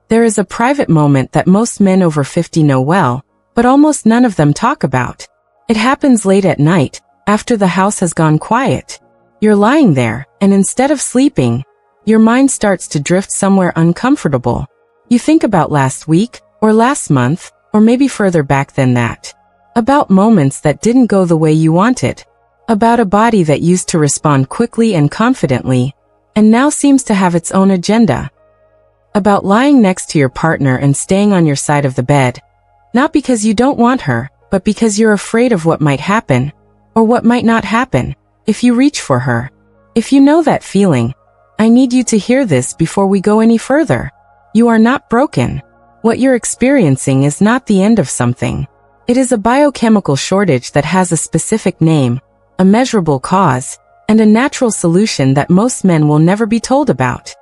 There is a private moment that most men over 50 know well, but almost none of them talk about. It happens late at night, after the house has gone quiet. You're lying there, and instead of sleeping, your mind starts to drift somewhere uncomfortable. You think about last week, or last month, or maybe further back than that. About moments that didn't go the way you wanted. About a body that used to respond quickly and confidently, and now seems to have its own agenda. About lying next to your partner and staying on your side of the bed, not because you don't want her, but because you're afraid of what might happen, or what might not happen, if you reach for her. If you know that feeling, I need you to hear this before we go any further. You are not broken. What you're experiencing is not the end of something. It is a biochemical shortage that has a specific name, a measurable cause, and a natural solution that most men will never be told about.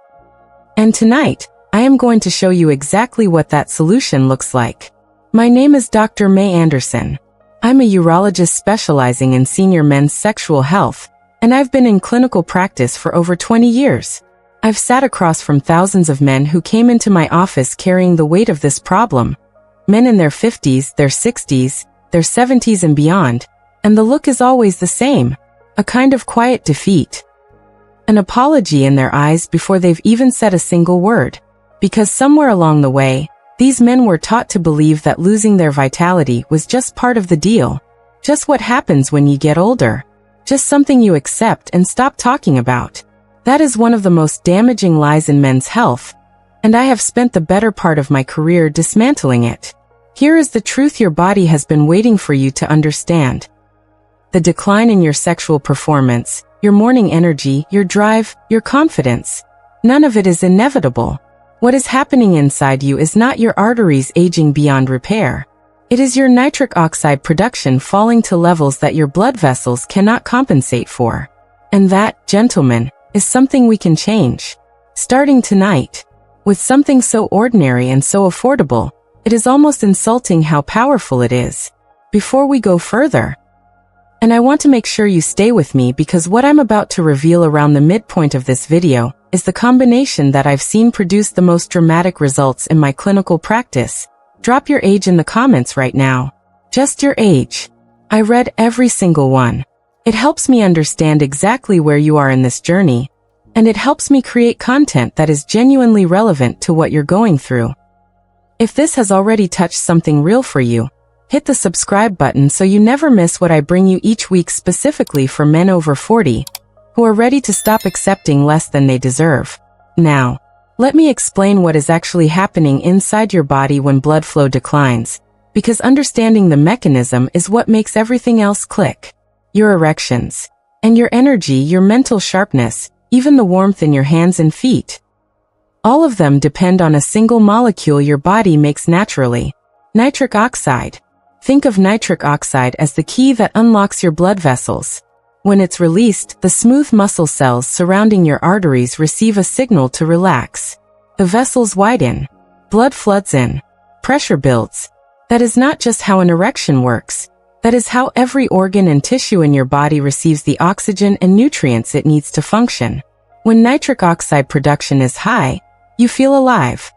And tonight, I am going to show you exactly what that solution looks like. My name is Dr. Mei Anderson. I'm a urologist specializing in senior men's sexual health, and I've been in clinical practice for over 20 years. I've sat across from thousands of men who came into my office carrying the weight of this problem. Men in their 50s, their 60s, their 70s and beyond, and the look is always the same, a kind of quiet defeat. An apology in their eyes before they've even said a single word. Because somewhere along the way, these men were taught to believe that losing their vitality was just part of the deal. Just what happens when you get older. Just something you accept and stop talking about. That is one of the most damaging lies in men's health, and I have spent the better part of my career dismantling it. Here is the truth your body has been waiting for you to understand. The decline in your sexual performance, your morning energy, your drive, your confidence. None of it is inevitable. What is happening inside you is not your arteries aging beyond repair. It is your nitric oxide production falling to levels that your blood vessels cannot compensate for. And that, gentlemen, is something we can change. Starting tonight. With something so ordinary and so affordable, it is almost insulting how powerful it is. Before we go further, and I want to make sure you stay with me because what I'm about to reveal around the midpoint of this video is the combination that I've seen produce the most dramatic results in my clinical practice. Drop your age in the comments right now. Just your age. I read every single one. It helps me understand exactly where you are in this journey, and it helps me create content that is genuinely relevant to what you're going through. If this has already touched something real for you, hit the subscribe button so you never miss what I bring you each week specifically for men over 40, who are ready to stop accepting less than they deserve. Now, let me explain what is actually happening inside your body when blood flow declines, because understanding the mechanism is what makes everything else click. Your erections, and your energy, your mental sharpness, even the warmth in your hands and feet. All of them depend on a single molecule your body makes naturally. Nitric oxide. Think of nitric oxide as the key that unlocks your blood vessels. When it's released, the smooth muscle cells surrounding your arteries receive a signal to relax. The vessels widen. Blood floods in. Pressure builds. That is not just how an erection works. That is how every organ and tissue in your body receives the oxygen and nutrients it needs to function. When nitric oxide production is high, you feel alive.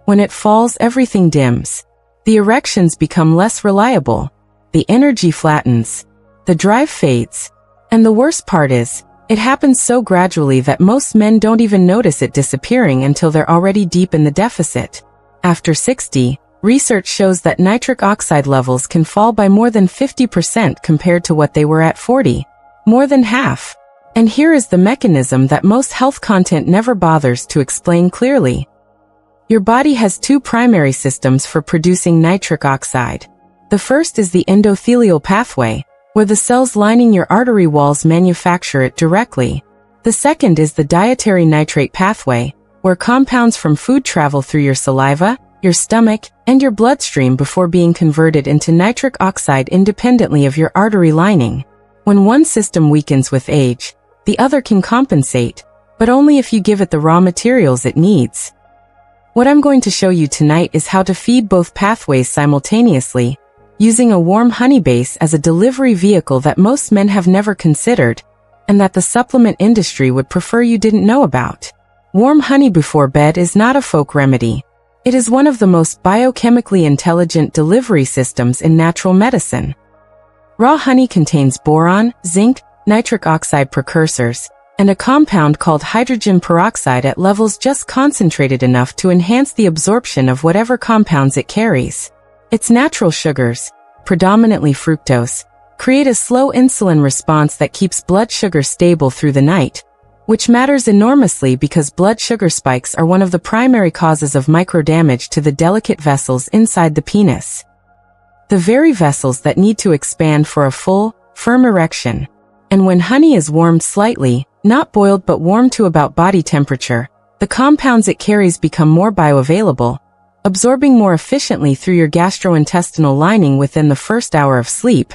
When it falls, everything dims. The erections become less reliable. The energy flattens. The drive fades. And the worst part is, it happens so gradually that most men don't even notice it disappearing until they're already deep in the deficit. After 60, research shows that nitric oxide levels can fall by more than 50% compared to what they were at 40. More than half. And here is the mechanism that most health content never bothers to explain clearly. Your body has two primary systems for producing nitric oxide. The first is the endothelial pathway, where the cells lining your artery walls manufacture it directly. The second is the dietary nitrate pathway, where compounds from food travel through your saliva, your stomach, and your bloodstream before being converted into nitric oxide independently of your artery lining. When one system weakens with age, the other can compensate, but only if you give it the raw materials it needs. What I'm going to show you tonight is how to feed both pathways simultaneously, using a warm honey base as a delivery vehicle that most men have never considered, and that the supplement industry would prefer you didn't know about. Warm honey before bed is not a folk remedy. It is one of the most biochemically intelligent delivery systems in natural medicine. Raw honey contains boron, zinc, nitric oxide precursors, and a compound called hydrogen peroxide at levels just concentrated enough to enhance the absorption of whatever compounds it carries. Its natural sugars, predominantly fructose, create a slow insulin response that keeps blood sugar stable through the night, which matters enormously because blood sugar spikes are one of the primary causes of microdamage to the delicate vessels inside the penis. The very vessels that need to expand for a full, firm erection. And when honey is warmed slightly, not boiled but warmed to about body temperature, the compounds it carries become more bioavailable, absorbing more efficiently through your gastrointestinal lining within the first hour of sleep,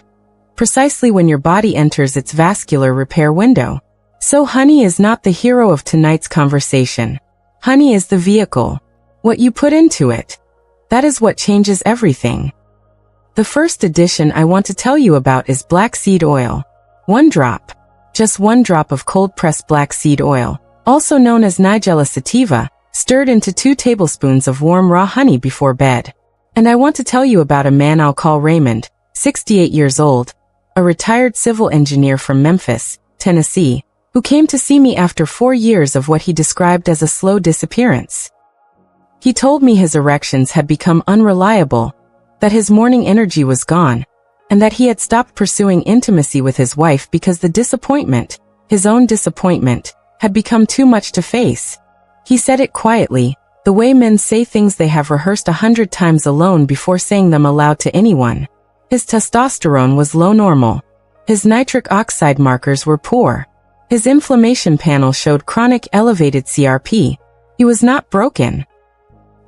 precisely when your body enters its vascular repair window. So honey is not the hero of tonight's conversation. Honey is the vehicle. What you put into it. That is what changes everything. The first addition I want to tell you about is black seed oil. 1 drop. Just 1 drop of cold-pressed black seed oil, also known as Nigella sativa, stirred into 2 tablespoons of warm raw honey before bed. And I want to tell you about a man I'll call Raymond, 68 years old, a retired civil engineer from Memphis, Tennessee, who came to see me after 4 years of what he described as a slow disappearance. He told me his erections had become unreliable, that his morning energy was gone, and that he had stopped pursuing intimacy with his wife because the disappointment, his own disappointment, had become too much to face. He said it quietly, the way men say things they have rehearsed 100 times alone before saying them aloud to anyone. His testosterone was low normal. His nitric oxide markers were poor. His inflammation panel showed chronic elevated CRP. He was not broken.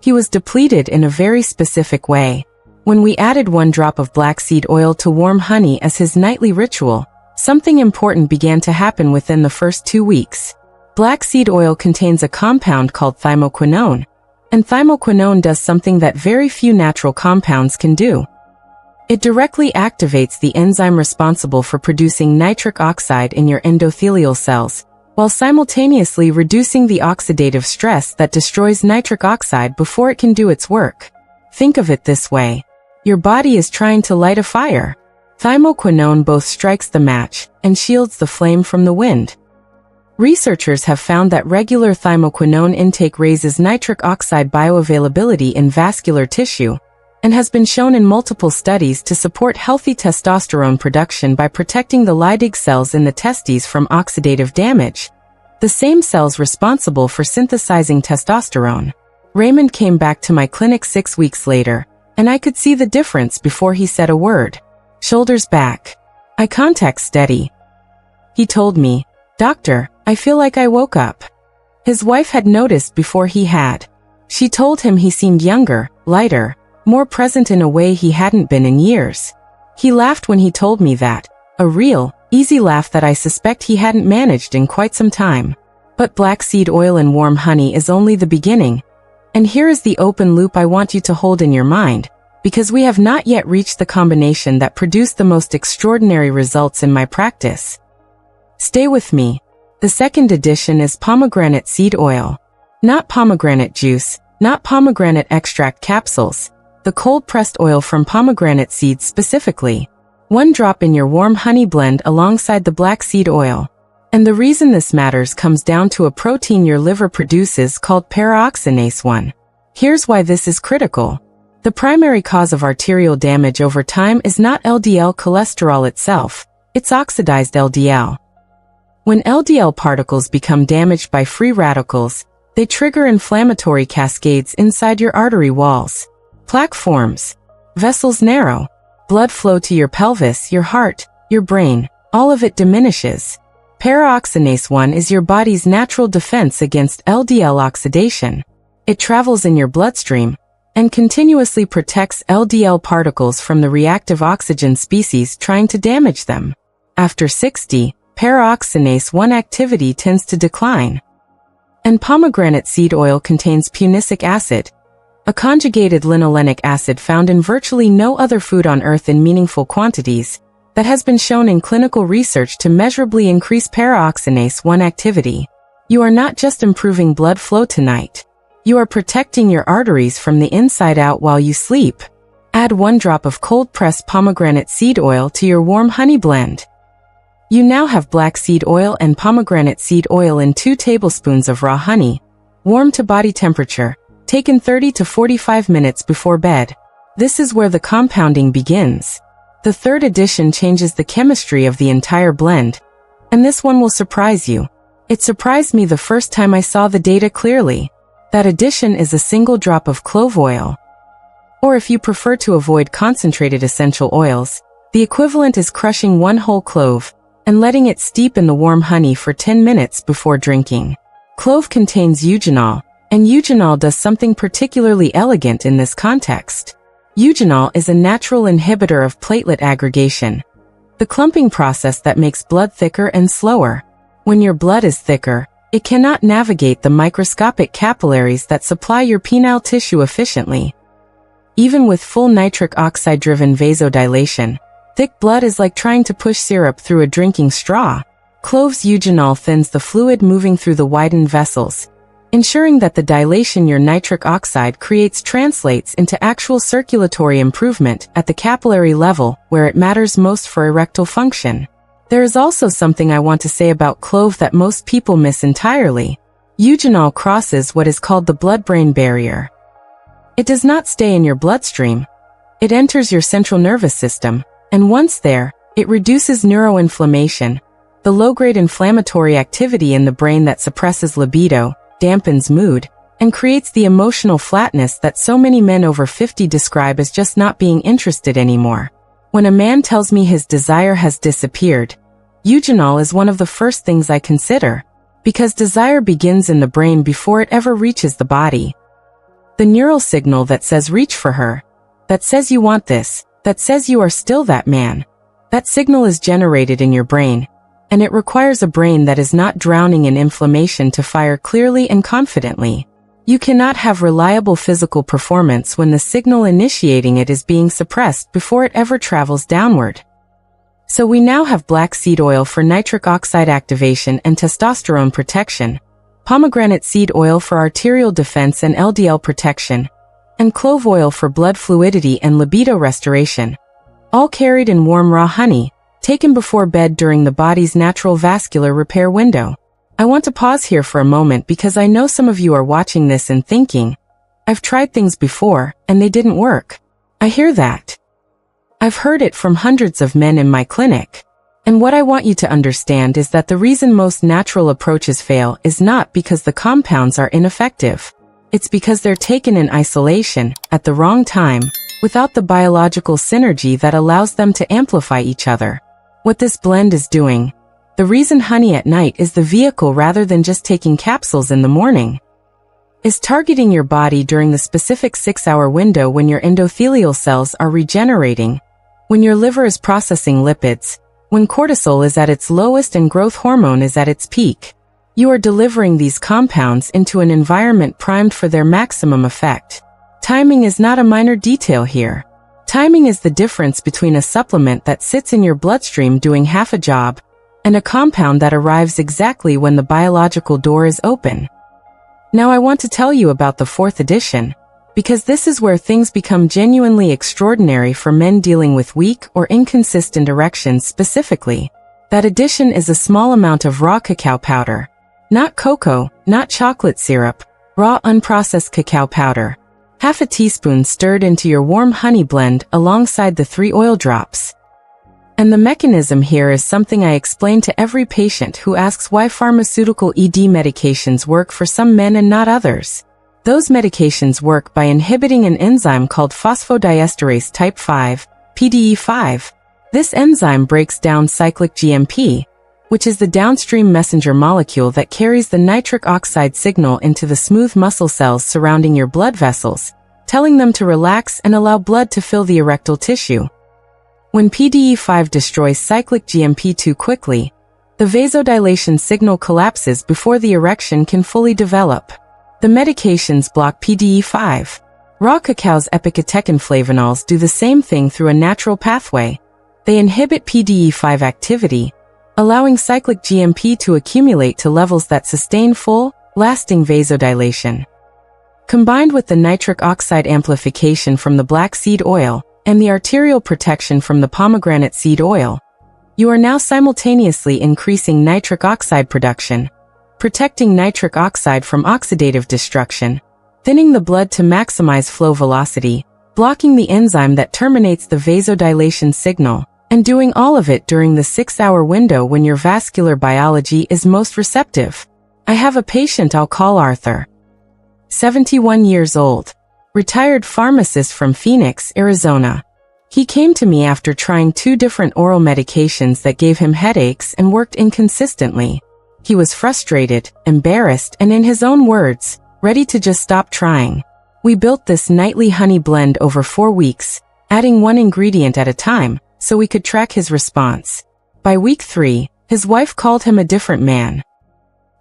He was depleted in a very specific way. When we added 1 drop of black seed oil to warm honey as his nightly ritual, something important began to happen within the first 2 weeks. Black seed oil contains a compound called thymoquinone, and thymoquinone does something that very few natural compounds can do. It directly activates the enzyme responsible for producing nitric oxide in your endothelial cells, while simultaneously reducing the oxidative stress that destroys nitric oxide before it can do its work. Think of it this way. Your body is trying to light a fire. Thymoquinone both strikes the match and shields the flame from the wind. Researchers have found that regular thymoquinone intake raises nitric oxide bioavailability in vascular tissue, and has been shown in multiple studies to support healthy testosterone production by protecting the Leydig cells in the testes from oxidative damage, the same cells responsible for synthesizing testosterone. Raymond came back to my clinic 6 weeks later, and I could see the difference before he said a word. Shoulders back. Eye contact steady. He told me, "Doctor, I feel like I woke up." His wife had noticed before he had. She told him he seemed younger, lighter, more present in a way he hadn't been in years. He laughed when he told me that, a real, easy laugh that I suspect he hadn't managed in quite some time. But black seed oil and warm honey is only the beginning. And here is the open loop I want you to hold in your mind, because we have not yet reached the combination that produced the most extraordinary results in my practice. Stay with me. The second addition is pomegranate seed oil. Not pomegranate juice, not pomegranate extract capsules, the cold-pressed oil from pomegranate seeds specifically. 1 drop in your warm honey blend alongside the black seed oil. And the reason this matters comes down to a protein your liver produces called paraoxidase 1. Here's why this is critical. The primary cause of arterial damage over time is not LDL cholesterol itself, it's oxidized LDL. When LDL particles become damaged by free radicals, they trigger inflammatory cascades inside your artery walls. Plaque forms. Vessels narrow. Blood flow to your pelvis, your heart, your brain, all of it diminishes. Paraoxidase 1 is your body's natural defense against LDL oxidation. It travels in your bloodstream and continuously protects LDL particles from the reactive oxygen species trying to damage them. After 60, paraoxidase 1 activity tends to decline. And pomegranate seed oil contains punicic acid, a conjugated linolenic acid found in virtually no other food on Earth in meaningful quantities, that has been shown in clinical research to measurably increase paraoxidase 1 activity. You are not just improving blood flow tonight. You are protecting your arteries from the inside out while you sleep. Add 1 drop of cold-pressed pomegranate seed oil to your warm honey blend. You now have black seed oil and pomegranate seed oil in 2 tablespoons of raw honey, warm to body temperature, taken 30 to 45 minutes before bed. This is where the compounding begins. The third addition changes the chemistry of the entire blend, and this one will surprise you. It surprised me the first time I saw the data clearly. That addition is a single drop of clove oil. Or if you prefer to avoid concentrated essential oils, the equivalent is crushing 1 whole clove and letting it steep in the warm honey for 10 minutes before drinking. Clove contains eugenol, and eugenol does something particularly elegant in this context. Eugenol is a natural inhibitor of platelet aggregation, the clumping process that makes blood thicker and slower. When your blood is thicker, it cannot navigate the microscopic capillaries that supply your penile tissue efficiently. Even with full nitric oxide-driven vasodilation, thick blood is like trying to push syrup through a drinking straw. Clove's eugenol thins the fluid moving through the widened vessels, ensuring that the dilation your nitric oxide creates translates into actual circulatory improvement at the capillary level where it matters most for erectile function. There is also something I want to say about clove that most people miss entirely. Eugenol crosses what is called the blood-brain barrier. It does not stay in your bloodstream. It enters your central nervous system, and once there, it reduces neuroinflammation, the low-grade inflammatory activity in the brain that suppresses libido, dampens mood, and creates the emotional flatness that so many men over 50 describe as just not being interested anymore. When a man tells me his desire has disappeared, eugenol is one of the first things I consider, because desire begins in the brain before it ever reaches the body. The neural signal that says reach for her, that says you want this, that says you are still that man, that signal is generated in your brain, and it requires a brain that is not drowning in inflammation to fire clearly and confidently. You cannot have reliable physical performance when the signal initiating it is being suppressed before it ever travels downward. So we now have black seed oil for nitric oxide activation and testosterone protection, pomegranate seed oil for arterial defense and LDL protection, and clove oil for blood fluidity and libido restoration, all carried in warm raw honey, taken before bed during the body's natural vascular repair window. I want to pause here for a moment because I know some of you are watching this and thinking, I've tried things before, and they didn't work. I hear that. I've heard it from hundreds of men in my clinic. And what I want you to understand is that the reason most natural approaches fail is not because the compounds are ineffective. It's because they're taken in isolation, at the wrong time, without the biological synergy that allows them to amplify each other. What this blend is doing, the reason honey at night is the vehicle rather than just taking capsules in the morning, is targeting your body during the specific 6-hour window when your endothelial cells are regenerating, when your liver is processing lipids, when cortisol is at its lowest and growth hormone is at its peak. You are delivering these compounds into an environment primed for their maximum effect. Timing is not a minor detail here. Timing is the difference between a supplement that sits in your bloodstream doing half a job and a compound that arrives exactly when the biological door is open. Now I want to tell you about the 4th addition, because this is where things become genuinely extraordinary for men dealing with weak or inconsistent erections specifically. That addition is a small amount of raw cacao powder. Not cocoa, not chocolate syrup, raw unprocessed cacao powder. Half a teaspoon stirred into your warm honey blend alongside the 3 oil drops. And the mechanism here is something I explain to every patient who asks why pharmaceutical ED medications work for some men and not others. Those medications work by inhibiting an enzyme called phosphodiesterase type 5, PDE5. This enzyme breaks down cyclic GMP, which is the downstream messenger molecule that carries the nitric oxide signal into the smooth muscle cells surrounding your blood vessels, telling them to relax and allow blood to fill the erectile tissue. When PDE5 destroys cyclic GMP too quickly, the vasodilation signal collapses before the erection can fully develop. The medications block PDE5. Raw cacao's epicatechin flavonols do the same thing through a natural pathway. They inhibit PDE5 activity, allowing cyclic GMP to accumulate to levels that sustain full, lasting vasodilation. Combined with the nitric oxide amplification from the black seed oil and the arterial protection from the pomegranate seed oil, you are now simultaneously increasing nitric oxide production, protecting nitric oxide from oxidative destruction, thinning the blood to maximize flow velocity, blocking the enzyme that terminates the vasodilation signal, and doing all of it during the 6-hour window when your vascular biology is most receptive. I have a patient I'll call Arthur. 71 years old. Retired pharmacist from Phoenix, Arizona. He came to me after trying 2 different oral medications that gave him headaches and worked inconsistently. He was frustrated, embarrassed, and in his own words, ready to just stop trying. We built this nightly honey blend over 4 weeks, adding 1 ingredient at a time, so we could track his response. By week 3, his wife called him a different man.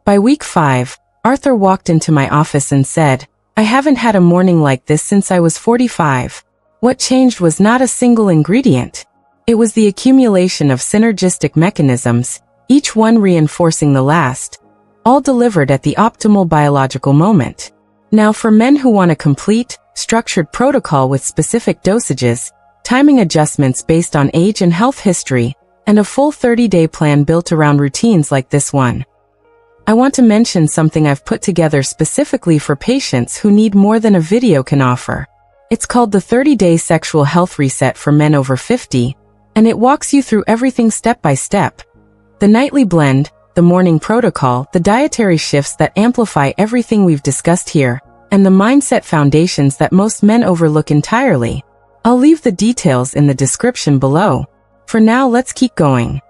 By week 5, Arthur walked into my office and said, "I haven't had a morning like this since I was 45. What changed was not a single ingredient. It was the accumulation of synergistic mechanisms, each one reinforcing the last, all delivered at the optimal biological moment." Now for men who want a complete, structured protocol with specific dosages, timing adjustments based on age and health history, and a full 30-day plan built around routines like this one, I want to mention something I've put together specifically for patients who need more than a video can offer. It's called the 30-Day Sexual Health Reset for Men Over 50, and it walks you through everything step by step. The nightly blend, the morning protocol, the dietary shifts that amplify everything we've discussed here, and the mindset foundations that most men overlook entirely. I'll leave the details in the description below. For now, let's keep going.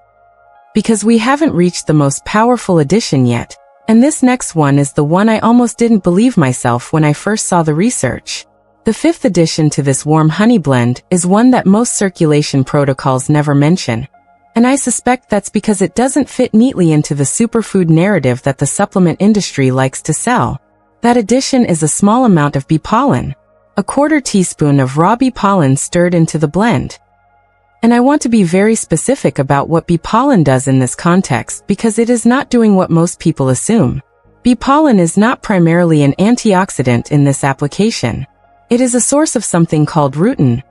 Because we haven't reached the most powerful edition yet, and this next one is the one I almost didn't believe myself when I first saw the research. The 5th addition to this warm honey blend is one that most circulation protocols never mention, and I suspect that's because it doesn't fit neatly into the superfood narrative that the supplement industry likes to sell. That addition is a small amount of bee pollen, a 1/4 teaspoon of raw bee pollen stirred into the blend. And I want to be very specific about what bee pollen does in this context because it is not doing what most people assume. Bee pollen is not primarily an antioxidant in this application. It is a source of something called rutin,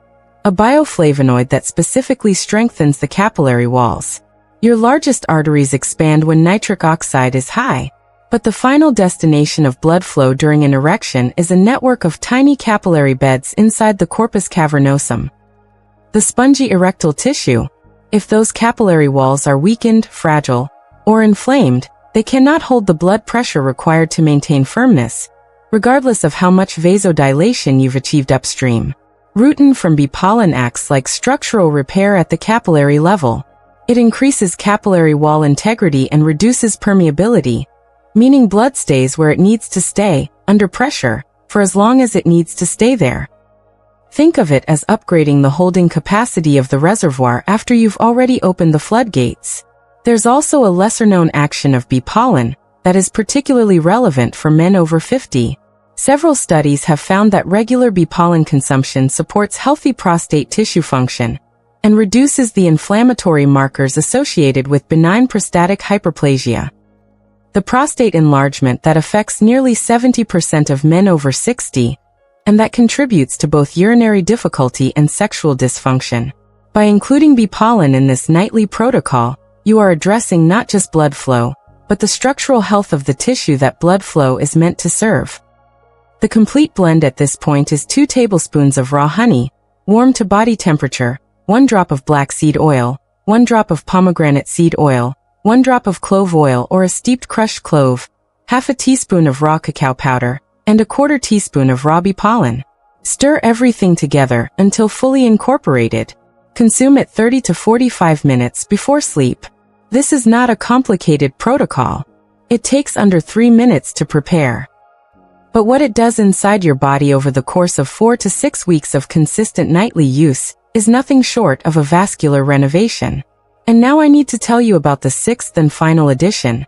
a bioflavonoid that specifically strengthens the capillary walls. Your largest arteries expand when nitric oxide is high, but the final destination of blood flow during an erection is a network of tiny capillary beds inside the corpus cavernosum, the spongy erectile tissue. If those capillary walls are weakened, fragile, or inflamed, they cannot hold the blood pressure required to maintain firmness, regardless of how much vasodilation you've achieved upstream. Rutin from bee pollen acts like structural repair at the capillary level. It increases capillary wall integrity and reduces permeability, meaning blood stays where it needs to stay, under pressure, for as long as it needs to stay there. Think of it as upgrading the holding capacity of the reservoir after you've already opened the floodgates. There's also a lesser-known action of bee pollen that is particularly relevant for men over 50. Several studies have found that regular bee pollen consumption supports healthy prostate tissue function and reduces the inflammatory markers associated with benign prostatic hyperplasia, the prostate enlargement that affects nearly 70% of men over 60, and that contributes to both urinary difficulty and sexual dysfunction. By including bee pollen in this nightly protocol, you are addressing not just blood flow, but the structural health of the tissue that blood flow is meant to serve. The complete blend at this point is 2 tablespoons of raw honey, warm to body temperature, 1 drop of black seed oil, 1 drop of pomegranate seed oil, 1 drop of clove oil or a steeped crushed clove, half a teaspoon of raw cacao powder, and a 1/4 teaspoon of raw bee pollen. Stir everything together until fully incorporated. Consume it 30 to 45 minutes before sleep. This is not a complicated protocol. It takes under 3 minutes to prepare. But what it does inside your body over the course of 4 to 6 weeks of consistent nightly use is nothing short of a vascular renovation. And now I need to tell you about the 6th and final edition.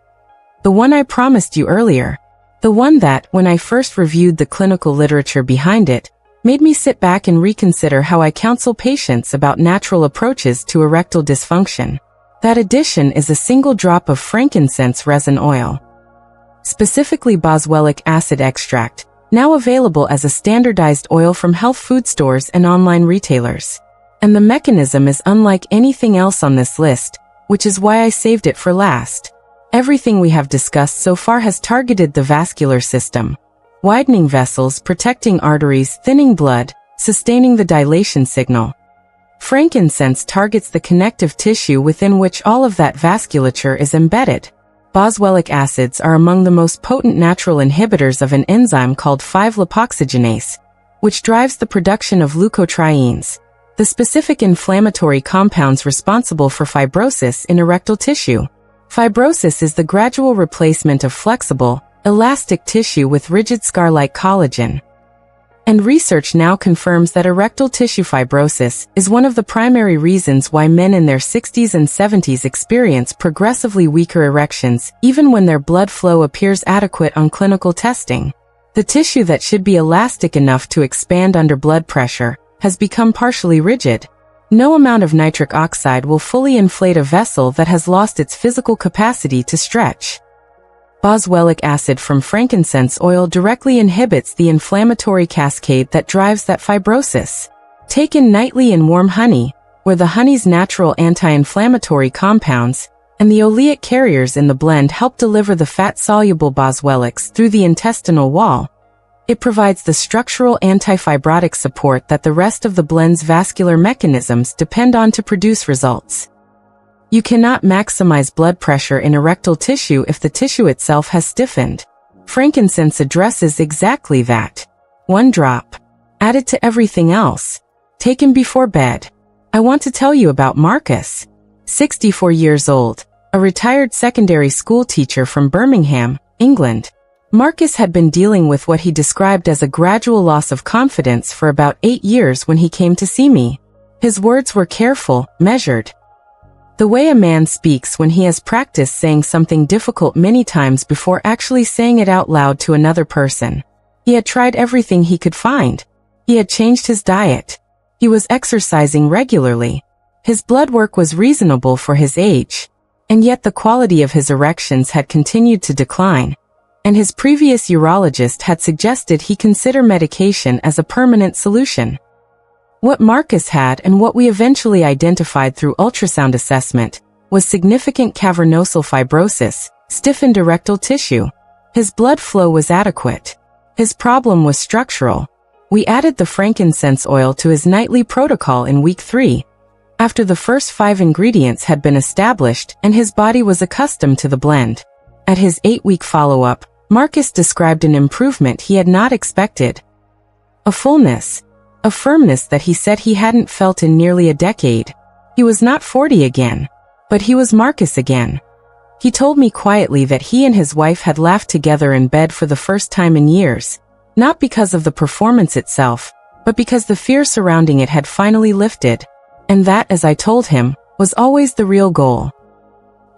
The one I promised you earlier. The one that, when I first reviewed the clinical literature behind it, made me sit back and reconsider how I counsel patients about natural approaches to erectile dysfunction. That addition is a single drop of frankincense resin oil, specifically boswellic acid extract, now available as a standardized oil from health food stores and online retailers. And the mechanism is unlike anything else on this list, which is why I saved it for last. Everything we have discussed so far has targeted the vascular system, widening vessels, protecting arteries, thinning blood, sustaining the dilation signal. Frankincense targets the connective tissue within which all of that vasculature is embedded. Boswellic acids are among the most potent natural inhibitors of an enzyme called 5-lipoxygenase, which drives the production of leukotrienes, the specific inflammatory compounds responsible for fibrosis in erectile tissue. Fibrosis is the gradual replacement of flexible, elastic tissue with rigid scar-like collagen. And research now confirms that erectile tissue fibrosis is one of the primary reasons why men in their 60s and 70s experience progressively weaker erections, even when their blood flow appears adequate on clinical testing. The tissue that should be elastic enough to expand under blood pressure has become partially rigid. No amount of nitric oxide will fully inflate a vessel that has lost its physical capacity to stretch. Boswellic acid from frankincense oil directly inhibits the inflammatory cascade that drives that fibrosis. Taken nightly in warm honey, where the honey's natural anti-inflammatory compounds and the oleic carriers in the blend help deliver the fat-soluble boswellics through the intestinal wall, it provides the structural anti-fibrotic support that the rest of the blend's vascular mechanisms depend on to produce results. You cannot maximize blood pressure in erectile tissue if the tissue itself has stiffened. Frankincense addresses exactly that. One drop. Added to everything else. Taken before bed. I want to tell you about Marcus. 64 years old, a retired secondary school teacher from Birmingham, England. Marcus had been dealing with what he described as a gradual loss of confidence for about 8 years when he came to see me. His words were careful, measured. The way a man speaks when he has practiced saying something difficult many times before actually saying it out loud to another person. He had tried everything he could find. He had changed his diet. He was exercising regularly. His blood work was reasonable for his age. And yet the quality of his erections had continued to decline. And his previous urologist had suggested he consider medication as a permanent solution. What Marcus had and what we eventually identified through ultrasound assessment was significant cavernosal fibrosis, stiffened erectile tissue. His blood flow was adequate. His problem was structural. We added the frankincense oil to his nightly protocol in week 3. After the first 5 ingredients had been established and his body was accustomed to the blend. At his 8-week follow-up, Marcus described an improvement he had not expected. A fullness. A firmness that he said he hadn't felt in nearly a decade. He was not 40 again. But he was Marcus again. He told me quietly that he and his wife had laughed together in bed for the first time in years, not because of the performance itself, but because the fear surrounding it had finally lifted. And that, as I told him, was always the real goal.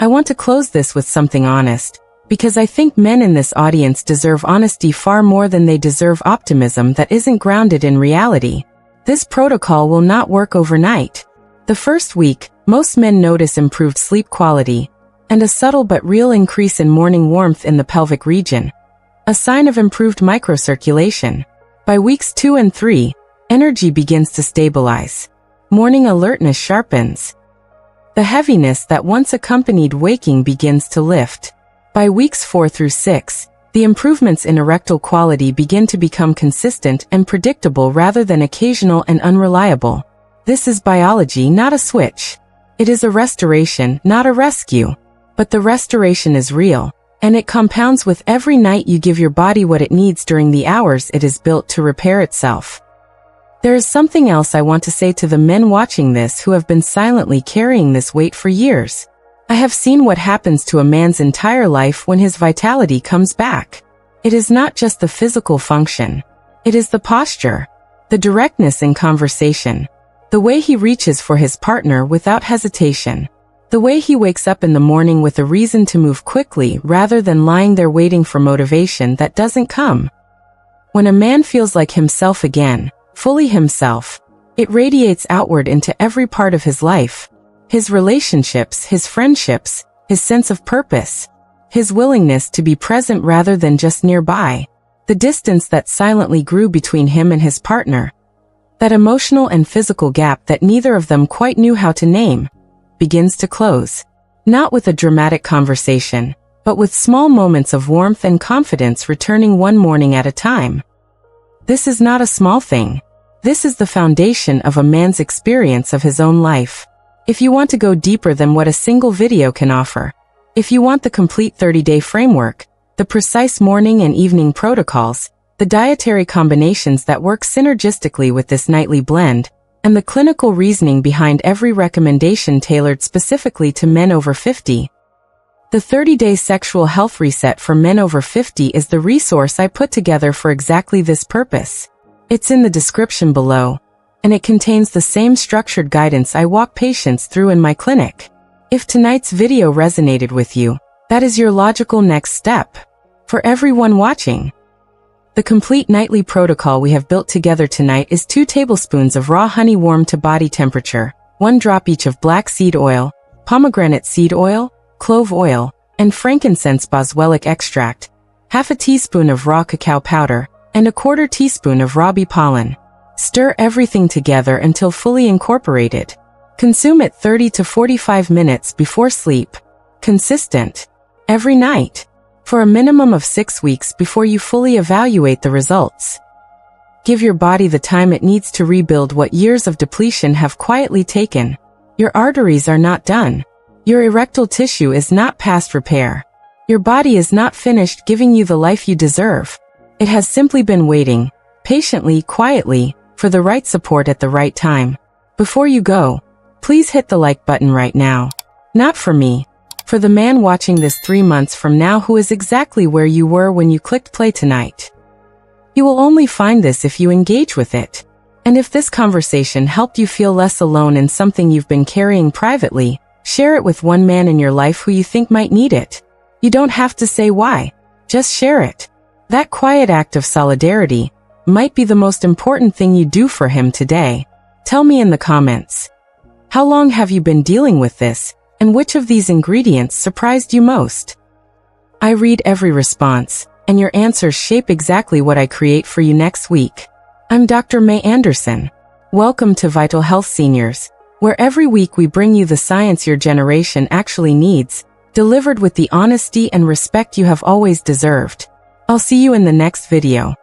I want to close this with something honest, because I think men in this audience deserve honesty far more than they deserve optimism that isn't grounded in reality. This protocol will not work overnight. The first week, most men notice improved sleep quality, and a subtle but real increase in morning warmth in the pelvic region, a sign of improved microcirculation. By weeks 2 and 3, energy begins to stabilize. Morning alertness sharpens. The heaviness that once accompanied waking begins to lift. By weeks 4 through 6, the improvements in erectile quality begin to become consistent and predictable rather than occasional and unreliable. This is biology, not a switch. It is a restoration, not a rescue. But the restoration is real, and it compounds with every night you give your body what it needs during the hours it is built to repair itself. There is something else I want to say to the men watching this who have been silently carrying this weight for years. I have seen what happens to a man's entire life when his vitality comes back. It is not just the physical function. It is the posture, the directness in conversation, the way he reaches for his partner without hesitation, the way he wakes up in the morning with a reason to move quickly rather than lying there waiting for motivation that doesn't come. When a man feels like himself again, fully himself, it radiates outward into every part of his life. His relationships, his friendships, his sense of purpose, his willingness to be present rather than just nearby. The distance that silently grew between him and his partner, that emotional and physical gap that neither of them quite knew how to name, begins to close. Not with a dramatic conversation, but with small moments of warmth and confidence returning one morning at a time. This is not a small thing. This is the foundation of a man's experience of his own life. If you want to go deeper than what a single video can offer, if you want the complete 30-day framework, the precise morning and evening protocols, the dietary combinations that work synergistically with this nightly blend, and the clinical reasoning behind every recommendation tailored specifically to men over 50, the 30-day sexual health reset for men over 50 is the resource I put together for exactly this purpose. It's in the description below, and it contains the same structured guidance I walk patients through in my clinic. If tonight's video resonated with you, that is your logical next step. For everyone watching, the complete nightly protocol we have built together tonight is 2 tablespoons of raw honey warmed to body temperature, 1 drop each of black seed oil, pomegranate seed oil, clove oil, and frankincense boswellic extract, half a teaspoon of raw cacao powder, and a 1/4 teaspoon of raw bee pollen. Stir everything together until fully incorporated. Consume it 30 to 45 minutes before sleep. Consistent. Every night. For a minimum of 6 weeks before you fully evaluate the results. Give your body the time it needs to rebuild what years of depletion have quietly taken. Your arteries are not done. Your erectile tissue is not past repair. Your body is not finished giving you the life you deserve. It has simply been waiting, patiently, quietly, for the right support at the right time. Before you go, please hit the like button right now. Not for me. For the man watching this 3 months from now who is exactly where you were when you clicked play tonight. You will only find this if you engage with it. And if this conversation helped you feel less alone in something you've been carrying privately, share it with one man in your life who you think might need it. You don't have to say why. Just share it. That quiet act of solidarity might be the most important thing you do for him today. Tell me in the comments. How long have you been dealing with this? And which of these ingredients surprised you most? I read every response, and your answers shape exactly what I create for you next week. I'm Dr. Mei Anderson. Welcome to Vital Health Seniors, where every week we bring you the science your generation actually needs, delivered with the honesty and respect you have always deserved. I'll see you in the next video.